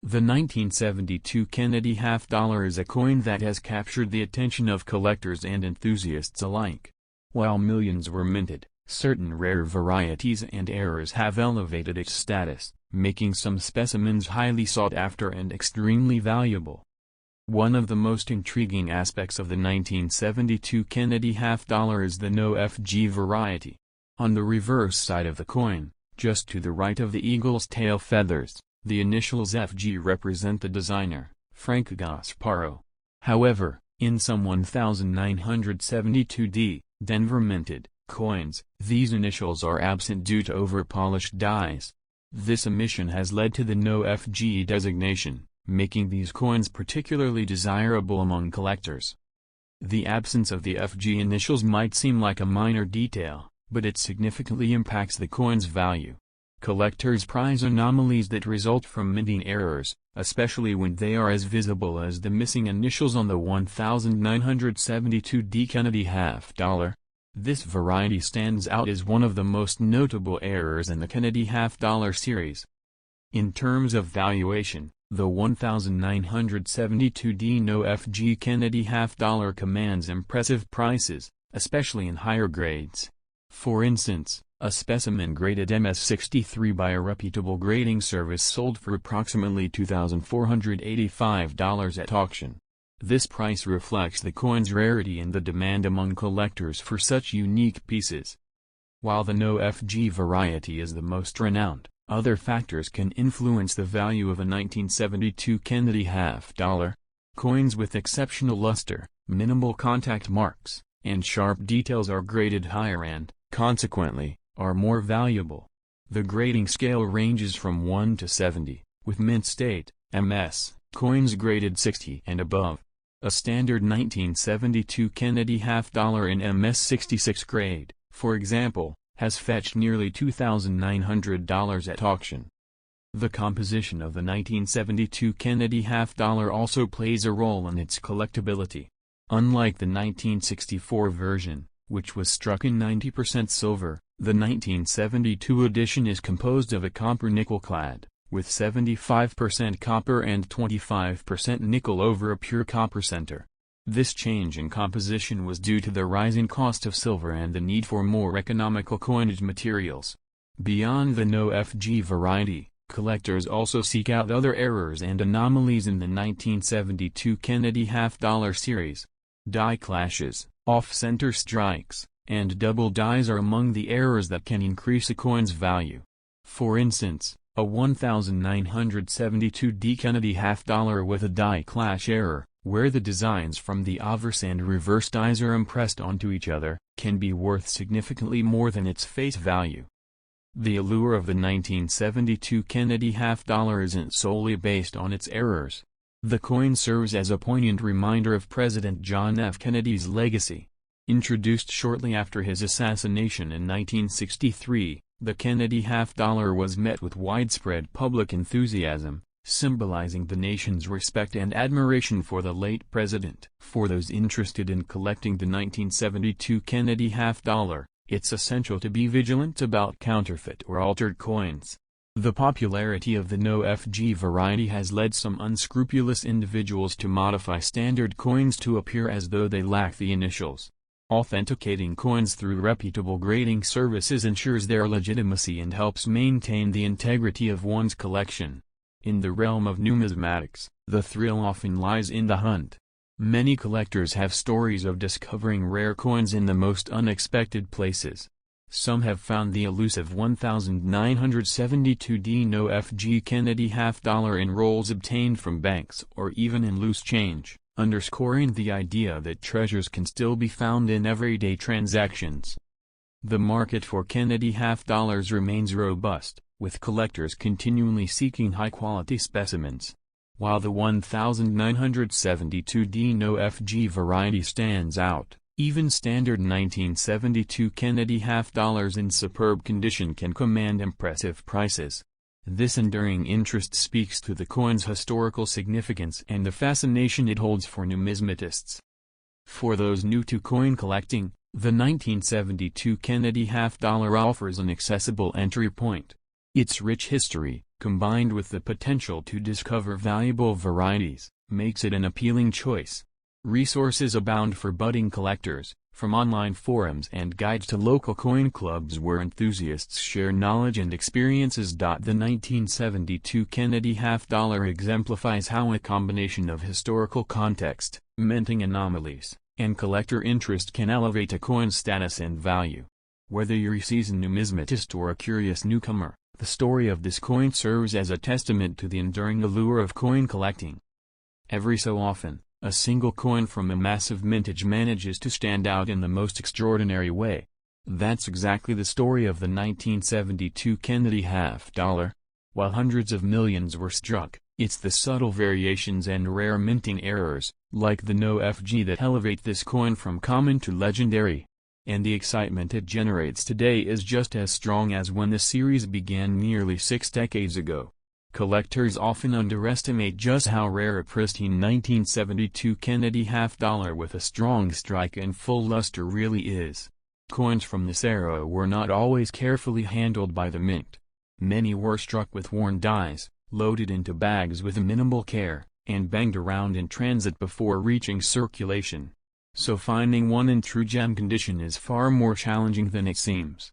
The 1972 Kennedy half-dollar is a coin that has captured the attention of collectors and enthusiasts alike. While millions were minted, certain rare varieties and errors have elevated its status, making some specimens highly sought after and extremely valuable. One of the most intriguing aspects of the 1972 Kennedy half-dollar is the no FG variety. On the reverse side of the coin, just to the right of the eagle's tail feathers, the initials FG represent the designer, Frank Gasparro. However, in some 1972D, Denver minted, coins, these initials are absent due to over-polished dies. This omission has led to the no FG designation, making these coins particularly desirable among collectors. The absence of the FG initials might seem like a minor detail, but it significantly impacts the coin's value. Collectors prize anomalies that result from minting errors, especially when they are as visible as the missing initials on the 1972D Kennedy half-dollar. This variety stands out as one of the most notable errors in the Kennedy half-dollar series. In terms of valuation, the 1972D no FG Kennedy half-dollar commands impressive prices, especially in higher grades. For instance, a specimen graded MS-63 by a reputable grading service sold for approximately $2,485 at auction. This price reflects the coin's rarity and the demand among collectors for such unique pieces. While the no FG variety is the most renowned, other factors can influence the value of a 1972 Kennedy half-dollar. Coins with exceptional luster, minimal contact marks, and sharp details are graded higher and, consequently, are more valuable. The grading scale ranges from 1 to 70, with mint state, MS, coins graded 60 and above. A standard 1972 Kennedy half-dollar in MS-66 grade, for example, has fetched nearly $2,900 at auction. The composition of the 1972 Kennedy half-dollar also plays a role in its collectability. Unlike the 1964 version, which was struck in 90% silver, the 1972 edition is composed of a copper nickel clad, with 75% copper and 25% nickel over a pure copper center. This change in composition was due to the rising cost of silver and the need for more economical coinage materials. Beyond the no FG variety, collectors also seek out other errors and anomalies in the 1972 Kennedy half-dollar series. Die clashes, off-center strikes, and double dies are among the errors that can increase a coin's value. For instance, a 1972D Kennedy half-dollar with a die clash error, where the designs from the obverse and reverse dies are impressed onto each other, can be worth significantly more than its face value. The allure of the 1972 Kennedy half-dollar isn't solely based on its errors. The coin serves as a poignant reminder of President John F. Kennedy's legacy. Introduced shortly after his assassination in 1963, the Kennedy half-dollar was met with widespread public enthusiasm, symbolizing the nation's respect and admiration for the late president. For those interested in collecting the 1972 Kennedy half-dollar, it's essential to be vigilant about counterfeit or altered coins. The popularity of the no FG variety has led some unscrupulous individuals to modify standard coins to appear as though they lack the initials. Authenticating coins through reputable grading services ensures their legitimacy and helps maintain the integrity of one's collection. In the realm of numismatics, the thrill often lies in the hunt. Many collectors have stories of discovering rare coins in the most unexpected places. Some have found the elusive 1972D no FG Kennedy half-dollar in rolls obtained from banks or even in loose change, underscoring the idea that treasures can still be found in everyday transactions. The market for Kennedy half-dollars remains robust, with collectors continually seeking high-quality specimens. While the 1972D no FG variety stands out, even standard 1972 Kennedy half-dollars in superb condition can command impressive prices. This enduring interest speaks to the coin's historical significance and the fascination it holds for numismatists. For those new to coin collecting, the 1972 Kennedy half-dollar offers an accessible entry point. Its rich history, combined with the potential to discover valuable varieties, makes it an appealing choice. Resources abound for budding collectors, from online forums and guides to local coin clubs where enthusiasts share knowledge and experiences. The 1972 Kennedy half-dollar exemplifies how a combination of historical context, minting anomalies, and collector interest can elevate a coin's status and value. Whether you're a seasoned numismatist or a curious newcomer, the story of this coin serves as a testament to the enduring allure of coin collecting. Every so often, a single coin from a massive mintage manages to stand out in the most extraordinary way. That's exactly the story of the 1972 Kennedy half-dollar. While hundreds of millions were struck, it's the subtle variations and rare minting errors, like the no FG, that elevate this coin from common to legendary. And the excitement it generates today is just as strong as when the series began nearly 6 decades ago. Collectors often underestimate just how rare a pristine 1972 Kennedy half-dollar with a strong strike and full luster really is. Coins from this era were not always carefully handled by the mint. Many were struck with worn dies, loaded into bags with minimal care, and banged around in transit before reaching circulation. So finding one in true gem condition is far more challenging than it seems.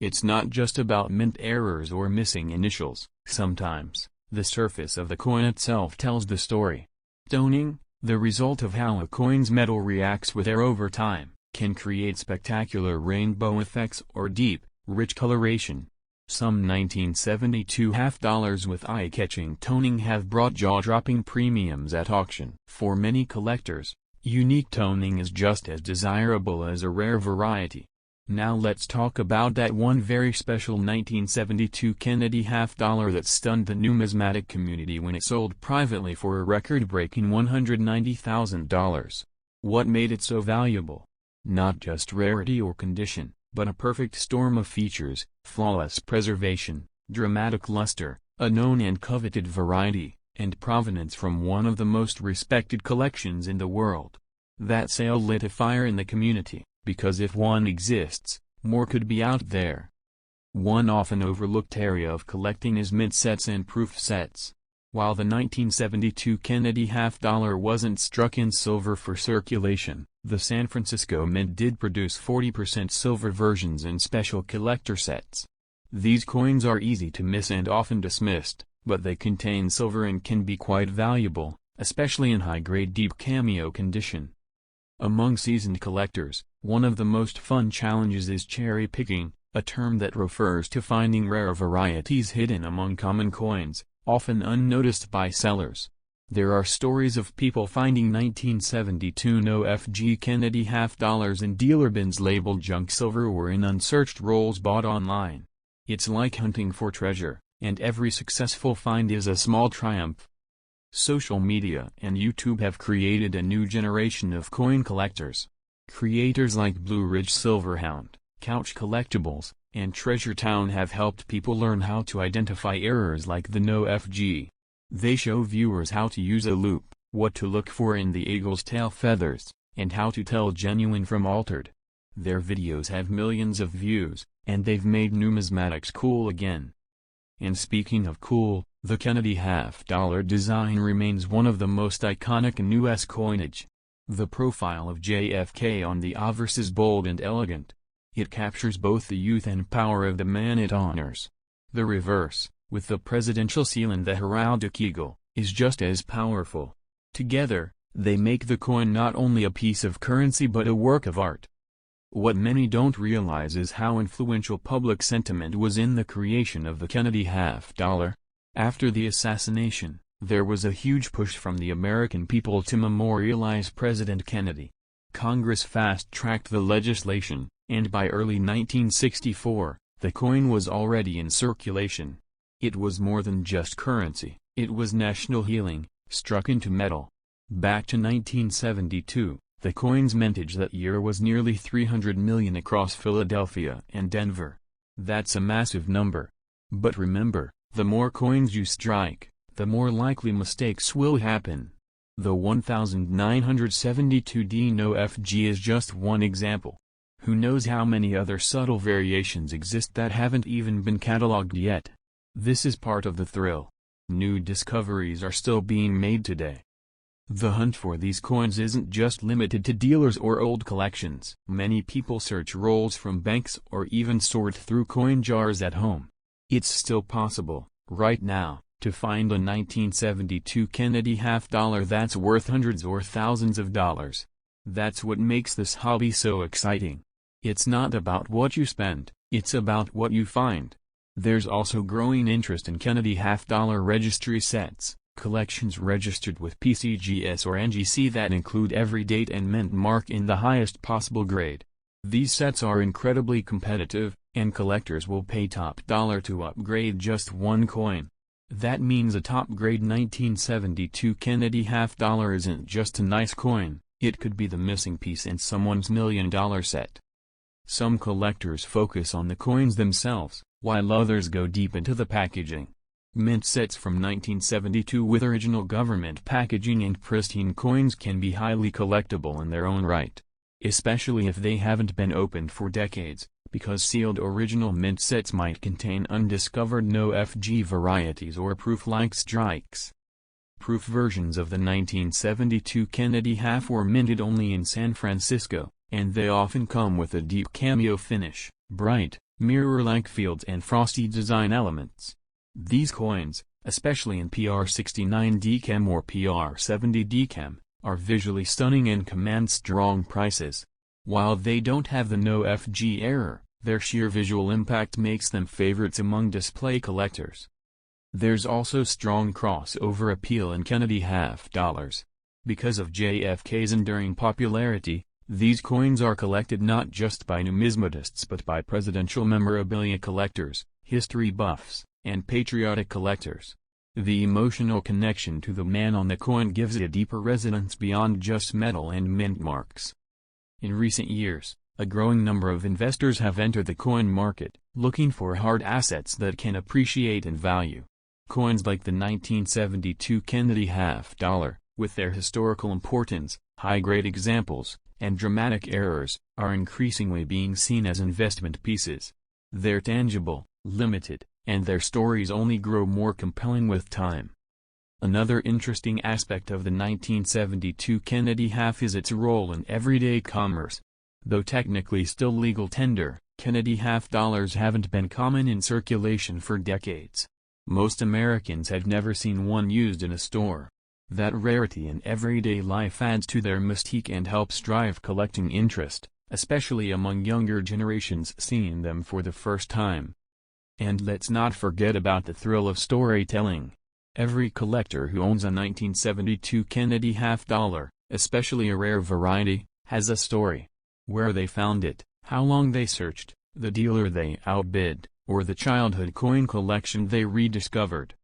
It's not just about mint errors or missing initials. Sometimes, the surface of the coin itself tells the story. Toning, the result of how a coin's metal reacts with air over time, can create spectacular rainbow effects or deep, rich coloration. Some 1972 half-dollars with eye-catching toning have brought jaw-dropping premiums at auction. For many collectors, unique toning is just as desirable as a rare variety. Now let's talk about that one very special 1972 Kennedy half-dollar that stunned the numismatic community when it sold privately for a record-breaking $190,000. What made it so valuable? Not just rarity or condition, but a perfect storm of features: flawless preservation, dramatic luster, a known and coveted variety, and provenance from one of the most respected collections in the world. That sale lit a fire in the community, because if one exists, more could be out there. One often overlooked area of collecting is mint sets and proof sets. While the 1972 Kennedy half-dollar wasn't struck in silver for circulation, the San Francisco Mint did produce 40% silver versions in special collector sets. These coins are easy to miss and often dismissed, but they contain silver and can be quite valuable, especially in high-grade deep cameo condition. Among seasoned collectors, one of the most fun challenges is cherry picking, a term that refers to finding rare varieties hidden among common coins, often unnoticed by sellers. There are stories of people finding 1972 no FG Kennedy half-dollars in dealer bins labeled junk silver or in unsearched rolls bought online. It's like hunting for treasure, and every successful find is a small triumph. Social media and YouTube have created a new generation of coin collectors. Creators like Blue Ridge Silverhound, Couch Collectibles, and Treasure Town have helped people learn how to identify errors like the no FG. They show viewers how to use a loop, what to look for in the eagle's tail feathers, and how to tell genuine from altered. Their videos have millions of views, and they've made numismatics cool again. And speaking of cool, the Kennedy half-dollar design remains one of the most iconic in U.S. coinage. The profile of JFK on the obverse is bold and elegant. It captures both the youth and power of the man it honors. The reverse, with the presidential seal and the heraldic eagle, is just as powerful. Together, they make the coin not only a piece of currency but a work of art. What many don't realize is how influential public sentiment was in the creation of the Kennedy half-dollar. After the assassination, there was a huge push from the American people to memorialize President Kennedy. Congress fast-tracked the legislation, and by early 1964, the coin was already in circulation. It was more than just currency, it was national healing, struck into metal. Back to 1972, the coin's mintage that year was nearly 300 million across Philadelphia and Denver. That's a massive number. But remember, the more coins you strike, the more likely mistakes will happen. The 1972D no FG is just one example. Who knows how many other subtle variations exist that haven't even been catalogued yet. This is part of the thrill. New discoveries are still being made today. The hunt for these coins isn't just limited to dealers or old collections. Many people search rolls from banks or even sort through coin jars at home. It's still possible, right now, to find a 1972 Kennedy half-dollar that's worth hundreds or thousands of dollars. That's what makes this hobby so exciting. It's not about what you spend, it's about what you find. There's also growing interest in Kennedy half-dollar registry sets. Collections registered with PCGS or NGC that include every date and mint mark in the highest possible grade. These sets are incredibly competitive, and collectors will pay top dollar to upgrade just one coin. That means a top-grade 1972 Kennedy half-dollar isn't just a nice coin, it could be the missing piece in someone's million-dollar set. Some collectors focus on the coins themselves, while others go deep into the packaging. Mint sets from 1972 with original government packaging and pristine coins can be highly collectible in their own right. Especially if they haven't been opened for decades, because sealed original mint sets might contain undiscovered no-FG varieties or proof-like strikes. Proof versions of the 1972 Kennedy half were minted only in San Francisco, and they often come with a deep cameo finish, bright, mirror-like fields and frosty design elements. These coins, especially in PR69 DCAM or PR70 DCAM, are visually stunning and command strong prices. While they don't have the no-FG error, their sheer visual impact makes them favorites among display collectors. There's also strong crossover appeal in Kennedy half-dollars. Because of JFK's enduring popularity, these coins are collected not just by numismatists but by presidential memorabilia collectors, history buffs, and patriotic collectors. The emotional connection to the man on the coin gives it a deeper resonance beyond just metal and mint marks. In recent years, a growing number of investors have entered the coin market, looking for hard assets that can appreciate in value. Coins like the 1972 Kennedy half-dollar, with their historical importance, high-grade examples, and dramatic errors, are increasingly being seen as investment pieces. They're tangible, limited, and their stories only grow more compelling with time. Another interesting aspect of the 1972 Kennedy half is its role in everyday commerce. Though technically still legal tender, Kennedy half-dollars haven't been common in circulation for decades. Most Americans have never seen one used in a store. That rarity in everyday life adds to their mystique and helps drive collecting interest, especially among younger generations seeing them for the first time. And let's not forget about the thrill of storytelling. Every collector who owns a 1972 Kennedy half-dollar, especially a rare variety, has a story. Where they found it, how long they searched, the dealer they outbid, or the childhood coin collection they rediscovered.